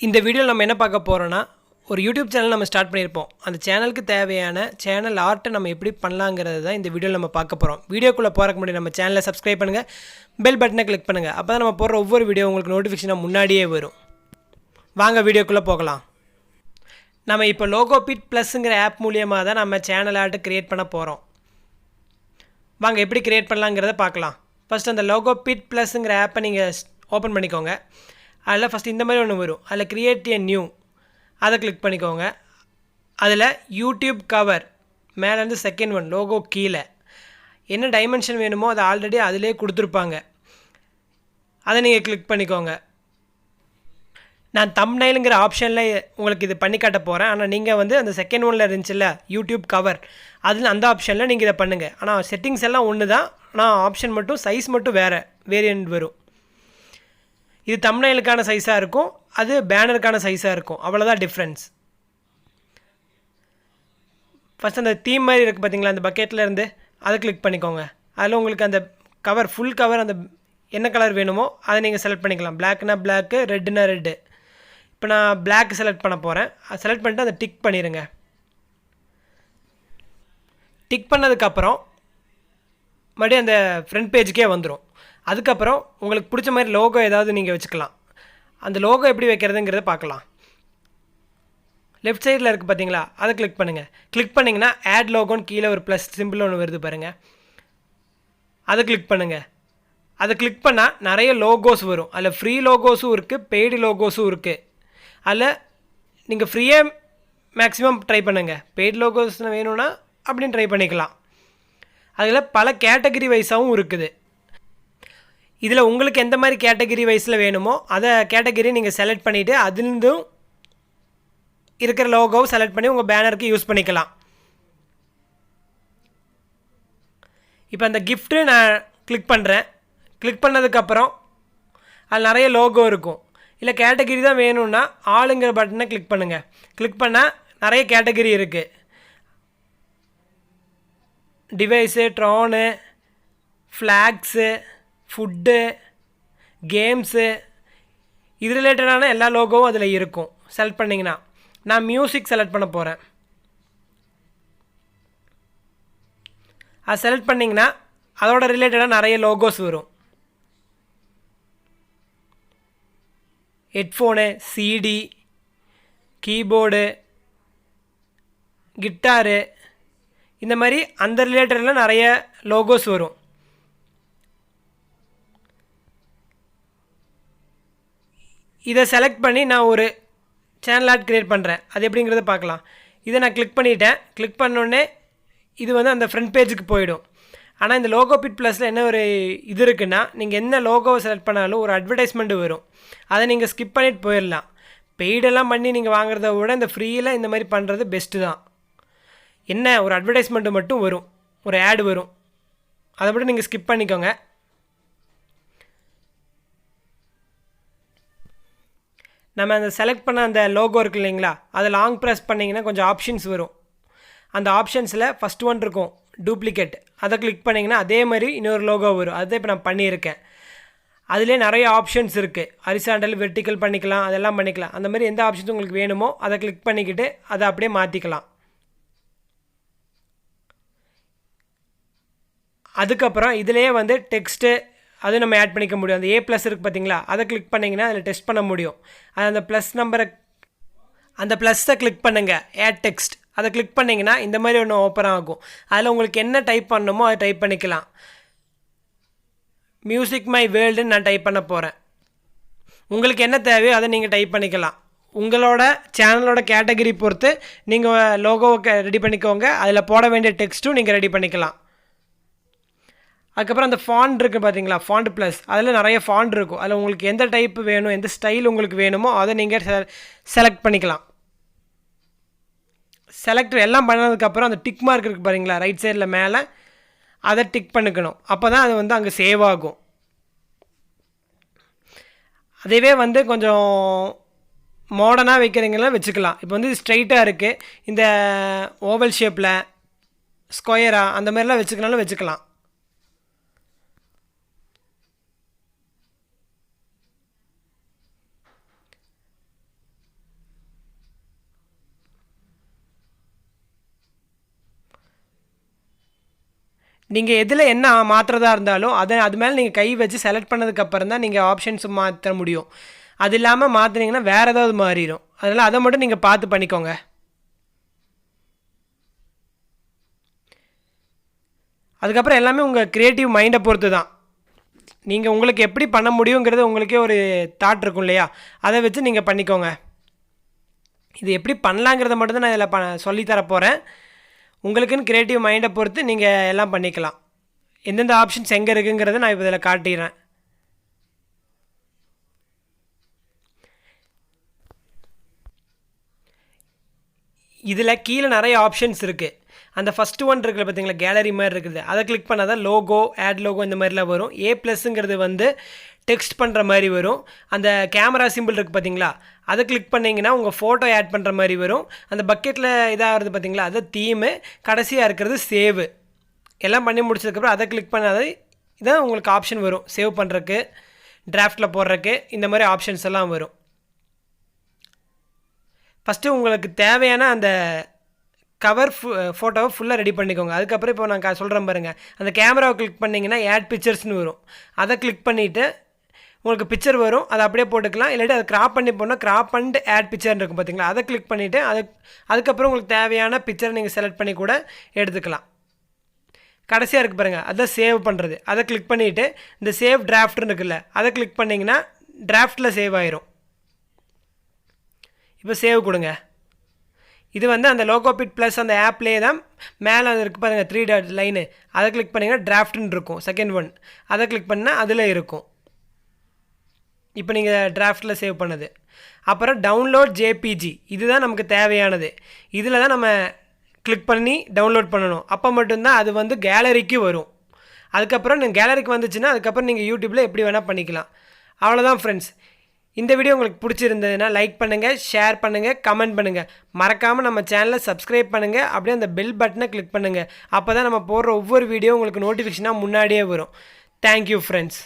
இந்த வீடியோவில் நம்ம என்ன பார்க்க போகிறோன்னா ஒரு யூடியூப் சேனல் நம்ம ஸ்டார்ட் பண்ணியிருப்போம். அந்த சேனலுக்கு தேவையான சேனல் ஆர்ட்டை நம்ம எப்படி பண்ணலாங்கிறது தான் இந்த வீடியோவில் நம்ம பார்க்க போகிறோம். வீடியோக்குள்ளே போகிறக்கு முன்னாடி நம்ம சேனலை சப்ஸ்கிரைப் பண்ணுங்கள், பெல் பட்டனை கிளிக் பண்ணுங்கள். அப்போ தான் நம்ம போடுற ஒவ்வொரு வீடியோ உங்களுக்கு நோட்டிஃபிகேஷனாக முன்னாடியே வரும். வாங்க வீடியோக்குள்ளே போகலாம். நம்ம இப்போ லோகோபிட் ப்ளஸ்ங்கிற ஆப் மூலியமாக தான் நம்ம சேனல் ஆர்ட்டை க்ரியேட் பண்ண போகிறோம். வாங்க எப்படி க்ரியேட் பண்ணலாங்கிறத பார்க்கலாம். ஃபஸ்ட் அந்த லோகோபிட் ப்ளஸ்ங்கிற ஆப்பை நீங்கள் ஓப்பன் பண்ணிக்கோங்க. அதில் ஃபஸ்ட் இந்த மாதிரி ஒன்று வரும். அதில் கிரியேட் எ நியூ அதை கிளிக் பண்ணிக்கோங்க. அதில் யூடியூப் கவர் மேலேருந்து செகண்ட் ஒன் லோகோ கீழே என்ன டைமென்ஷன் வேணுமோ அதை ஆல்ரெடி அதிலே கொடுத்துருப்பாங்க. அதை நீங்கள் கிளிக் பண்ணிக்கோங்க. நான் தம்ப்நெயிலுங்கிற ஆப்ஷனில் உங்களுக்கு இது பண்ணி காட்ட போகிறேன். ஆனால் நீங்கள் வந்து அந்த செகண்ட் ஒனில் இருந்துச்சுல்ல யூடியூப் கவர், அதில் அந்த ஆப்ஷனில் நீங்கள் இதை பண்ணுங்கள். ஆனால் செட்டிங்ஸ் எல்லாம் ஒன்று தான், ஆனால் ஆப்ஷன் மட்டும் சைஸ் மட்டும் வேரியண்ட் வரும். இது தம்ப்நெயிலுக்கான சைஸாக இருக்கும், அது பேனருக்கான சைஸாக இருக்கும். அவ்வளோதான் டிஃப்ரென்ஸ். ஃபஸ்ட் அந்த தீம் மாதிரி இருக்குது பார்த்தீங்களா, அந்த பக்கெட்டில் இருந்து அதை கிளிக் பண்ணிக்கோங்க. அதில் உங்களுக்கு அந்த கவர் ஃபுல் கவர் அந்த என்ன கலர் வேணுமோ அதை நீங்கள் செலக்ட் பண்ணிக்கலாம். பிளாக்னா பிளாக்கு, ரெட்டுனா ரெட்டு. இப்போ நான் பிளாக் செலக்ட் பண்ண போகிறேன். அதை செலக்ட் பண்ணிட்டு அதை டிக் பண்ணிடுங்க. டிக் பண்ணதுக்கப்புறம் மறுபடியும் அந்த ஃப்ரண்ட் பேஜுக்கே வந்துடும். அதுக்கப்புறம் உங்களுக்கு பிடிச்ச மாதிரி லோகோ ஏதாவது நீங்கள் வச்சுக்கலாம். அந்த லோகோ எப்படி வைக்கிறதுங்கிறத பார்க்கலாம். லெஃப்ட் சைடில் இருக்குது பார்த்தீங்களா, அதை கிளிக் பண்ணுங்கள். கிளிக் பண்ணிங்கன்னா ஆட் லோகோன்னு கீழே ஒரு ப்ளஸ் சிம்பிள் ஒன்று வருது பாருங்கள், அதை கிளிக் பண்ணுங்கள். அதை கிளிக் பண்ணால் நிறைய லோகோஸ் வரும். அதில் ஃப்ரீ லோகோஸும் இருக்குது, பெய்டு லோகோஸும் இருக்குது. அதில் நீங்கள் ஃப்ரீயாக மேக்ஸிமம் ட்ரை பண்ணுங்கள். பெய்டு லோகோஸ் வேணும்னா அப்படின்னு ட்ரை பண்ணிக்கலாம். அதில் பல கேட்டகரி வைஸாகவும் இருக்குது. இதில் உங்களுக்கு எந்த மாதிரி கேட்டகரி வைஸில் வேணுமோ அதை கேட்டகரி நீங்கள் செலக்ட் பண்ணிவிட்டு அதுலேருந்தும் இருக்கிற லோகோவை செலக்ட் பண்ணி உங்கள் பேனருக்கு யூஸ் பண்ணிக்கலாம். இப்போ அந்த கிஃப்ட்டு நான் கிளிக் பண்ணுறேன். கிளிக் பண்ணதுக்கப்புறம் அதில் நிறைய லோகோ இருக்கும். இல்லை கேட்டகரி தான் வேணும்னா ஆளுங்கிற பட்டனை கிளிக் பண்ணுங்கள். கிளிக் பண்ணால் நிறைய கேட்டகரி இருக்குது. Device, drone, flags, food, games, இது ரிலேட்டடான எல்லா லோகோவும் அதில் இருக்கும். செலக்ட் பண்ணிங்கன்னா நான் மியூசிக் செலக்ட் பண்ண போகிறேன். அது செலக்ட் பண்ணிங்கன்னா அதோட ரிலேட்டடாக நிறைய லோகோஸ் வரும். ஹெட்ஃபோனு, சிடி, கீபோர்டு, கிட்டாரு, இந்த மாதிரி அந்த ரிலேட்டடில் நிறைய லோகோஸ் வரும். இதை செலக்ட் பண்ணி நான் ஒரு சேனல் ஆர்ட் க்ரியேட் பண்ணுறேன். அது எப்படிங்கிறத பார்க்கலாம். இதை நான் கிளிக் பண்ணிவிட்டேன். கிளிக் பண்ணோடனே இது வந்து அந்த ஃப்ரண்ட் பேஜுக்கு போயிடும். ஆனால் இந்த லோகோபிட் ப்ளஸில் என்ன ஒரு இது இருக்குன்னா, நீங்கள் என்ன லோகோவை செலக்ட் பண்ணாலும் ஒரு அட்வர்டைஸ்மெண்ட்டு வரும். அதை நீங்கள் ஸ்கிப் பண்ணிட்டு போயிடலாம். பெய்டெல்லாம் பண்ணி நீங்கள் வாங்குறத விட இந்த ஃப்ரீயில் இந்த மாதிரி பண்ணுறது பெஸ்ட்டு தான். என்ன ஒரு அட்வர்டைஸ்மெண்ட்டு மட்டும் வரும், ஒரு ஆடு வரும், அதை மட்டும் நீங்கள் ஸ்கிப் பண்ணிக்கோங்க. நம்ம அந்த செலக்ட் பண்ண அந்த லோகோ இருக்குது இல்லைங்களா, அதை லாங் ப்ரெஸ் பண்ணிங்கன்னா கொஞ்சம் ஆப்ஷன்ஸ் வரும். அந்த ஆப்ஷன்ஸில் ஃபஸ்ட் ஒன் இருக்கும் டூப்ளிகேட், அதை கிளிக் பண்ணிங்கன்னா அதே மாதிரி இன்னொரு லோகோ வரும். அதுதான் இப்போ நான் பண்ணியிருக்கேன். அதிலே நிறைய ஆப்ஷன்ஸ் இருக்குது. ஹரிசாண்டல், வெர்டிக்கல் பண்ணிக்கலாம், அதெல்லாம் பண்ணிக்கலாம். அந்த மாதிரி எந்த ஆப்ஷன்ஸ் உங்களுக்கு வேணுமோ அதை கிளிக் பண்ணிக்கிட்டு அதை அப்படியே மாற்றிக்கலாம். அதுக்கப்புறம் இதிலே வந்து டெக்ஸ்ட்டு அது நம்ம ஆட் பண்ணிக்க முடியும். அந்த A+ இருக்குது பார்த்தீங்களா, அதை கிளிக் பண்ணிங்கன்னா அதில் டெஸ்ட் பண்ண முடியும். அது அந்த ப்ளஸ் நம்பரை அந்த ப்ளஸ்ஸை கிளிக் பண்ணுங்கள். ஆட் டெக்ஸ்ட் அதை கிளிக் பண்ணிங்கன்னா இந்த மாதிரி ஒன்று ஓப்பன் ஆகும். அதில் உங்களுக்கு என்ன டைப் பண்ணணுமோ அதை டைப் பண்ணிக்கலாம். மியூசிக் மை வேர்ல்டுன்னு நான் டைப் பண்ண போகிறேன். உங்களுக்கு என்ன தேவையோ அதை நீங்கள் டைப் பண்ணிக்கலாம். உங்களோட சேனலோட கேட்டகரி பொறுத்து நீங்கள் லோகோவை ரெடி பண்ணிக்கோங்க. அதில் போட வேண்டிய டெக்ஸ்ட்டும் நீங்கள் ரெடி பண்ணிக்கலாம். அதுக்கப்புறம் அந்த ஃபாண்ட் இருக்குது பார்த்தீங்களா, ஃபாண்ட் ப்ளஸ், அதில் நிறைய ஃபாண்ட் இருக்கும். அதில் உங்களுக்கு எந்த டைப் வேணும், எந்த ஸ்டைல் உங்களுக்கு வேணுமோ அதை நீங்கள் செலக்ட் பண்ணிக்கலாம். செலக்ட் எல்லாம் பண்ணதுக்கப்புறம் அந்த டிக் மார்க் இருக்குது பாருங்களா ரைட் சைடில் மேலே, அதை டிக் பண்ணிக்கணும். அப்போ தான் அது வந்து அங்கே சேவ் ஆகும். அதுவே வந்து கொஞ்சம் மாடர்னாக வைக்கிறீங்களா வச்சுக்கலாம். இப்போ வந்து ஸ்ட்ரைட்டாக இருக்குது, இந்த ஓவல் ஷேப்பில் ஸ்கொயராக அந்த மாதிரிலாம் வச்சுக்கனாலும் வச்சுக்கலாம். நீங்கள் எதில் என்ன மாற்றுறதா இருந்தாலும் அது மேலே நீங்கள் கை வச்சு செலக்ட் பண்ணதுக்கப்புறம் தான் நீங்கள் ஆப்ஷன்ஸ் மாற்ற முடியும். அது இல்லாமல் மாற்றினீங்கன்னா வேறு ஏதாவது மாறிடும். அதனால் அதை மட்டும் நீங்கள் பார்த்து பண்ணிக்கோங்க. அதுக்கப்புறம் எல்லாமே உங்கள் க்ரியேட்டிவ் மைண்டை பொறுத்து தான். நீங்கள் உங்களுக்கு எப்படி பண்ண முடியுங்கிறது உங்களுக்கே ஒரு தாட் இருக்கும் இல்லையா, அதை வச்சு நீங்கள் பண்ணிக்கோங்க. இது எப்படி பண்ணலாங்கிறத மட்டும்தான் நான் இதில் சொல்லித்தர போகிறேன். உங்களுக்குன்னு க்ரியேட்டிவ் மைண்டை பொறுத்து நீங்கள் எல்லாம் பண்ணிக்கலாம். எந்தெந்த ஆப்ஷன்ஸ் எங்கே இருக்குங்கிறத நான் இப்போ இதில் காட்டிடுறேன். இதில் கீழே நிறைய ஆப்ஷன்ஸ் இருக்குது. அந்த ஃபஸ்ட்டு ஒன் இருக்குது பார்த்தீங்களா, கேலரி மாதிரி இருக்குது. அதை கிளிக் பண்ணால் தான் லோகோ, ஆட் லோகோ இந்த மாதிரிலாம் வரும். A+ங்கிறது வந்து டெக்ஸ்ட் பண்ணுற மாதிரி வரும். அந்த கேமரா சிம்பிள் இருக்குது பார்த்தீங்களா, அதை கிளிக் பண்ணிங்கன்னா உங்கள் ஃபோட்டோ ஆட் பண்ணுற மாதிரி வரும். அந்த பக்கெட்டில் இதாகிறது பார்த்தீங்களா, அது தீமு. கடைசியாக இருக்கிறது சேவு. எல்லாம் பண்ணி முடிச்சதுக்கப்புறம் அதை கிளிக் பண்ணாத இதான் உங்களுக்கு ஆப்ஷன் வரும். சேவ் பண்ணுறக்கு, டிராஃப்டில் போடுறக்கு, இந்த மாதிரி ஆப்ஷன்ஸ் எல்லாம் வரும். ஃபஸ்ட்டு உங்களுக்கு தேவையான அந்த கவர் ஃபோட்டோவை ஃபுல்லாக ரெடி பண்ணிக்கோங்க. அதுக்கப்புறம் இப்போ நான் சொல்கிறேன் பாருங்கள், அந்த கேமராவை கிளிக் பண்ணிங்கன்னா ஆட் பிக்சர்ஸ்னு வரும். அதை கிளிக் பண்ணிவிட்டு உங்களுக்கு பிக்சர் வரும். அதை அப்படியே போட்டுக்கலாம். இல்லாட்டி அதை க்ராப் பண்ணி போனால் க்ராப் அண்ட் ஆட் பிக்சர்னு இருக்கும் பார்த்தீங்களா, அதை கிளிக் பண்ணிவிட்டு அதுக்கப்புறம் உங்களுக்கு தேவையான பிக்சரை நீங்கள் செலக்ட் பண்ணி கூட எடுத்துக்கலாம். கடைசியாக இருக்குது பாருங்கள், அதை சேவ் பண்ணுறது. அதை கிளிக் பண்ணிவிட்டு இந்த சேவ் டிராஃப்ட்னு இருக்குல்ல, அதை கிளிக் பண்ணிங்கன்னா டிராஃப்டில் சேவ் ஆயிரும். இப்போ சேவ் கொடுங்க. இது வந்து அந்த லோகோபிட் ப்ளஸ் அந்த ஆப்லேயே தான் மேலே இருக்குது பாருங்கள் 3 டாட் லைனு, அதை கிளிக் பண்ணிங்கன்னா டிராஃப்ட்னு இருக்கும். செகண்ட் ஒன் அதை கிளிக் பண்ணால் அதில் இருக்கும். இப்போ நீங்கள் டிராஃப்டில் சேவ் பண்ணது. அப்புறம் டவுன்லோட் ஜேபிஜி, இதுதான் நமக்கு தேவையானது. இதில் தான் நம்ம கிளிக் பண்ணி டவுன்லோட் பண்ணணும். அப்போ மட்டும்தான் அது வந்து கேலரிக்கு வரும். அதுக்கப்புறம் நீங்கள் கேலரிக்கு வந்துச்சுன்னா அதுக்கப்புறம் நீங்கள் யூடியூப்பில் எப்படி வேணால் பண்ணிக்கலாம். அவ்வளோதான் ஃப்ரெண்ட்ஸ். இந்த வீடியோ உங்களுக்கு பிடிச்சிருந்ததுன்னா லைக் பண்ணுங்கள், ஷேர் பண்ணுங்கள், கமெண்ட் பண்ணுங்கள். மறக்காமல் நம்ம சேனலை சப்ஸ்கிரைப் பண்ணுங்கள். அப்படியே அந்த பெல் பட்டனை கிளிக் பண்ணுங்கள். அப்போ தான் நம்ம போடுற ஒவ்வொரு வீடியோ உங்களுக்கு நோட்டிஃபிகேஷனாக முன்னாடியே வரும். Thank you friends.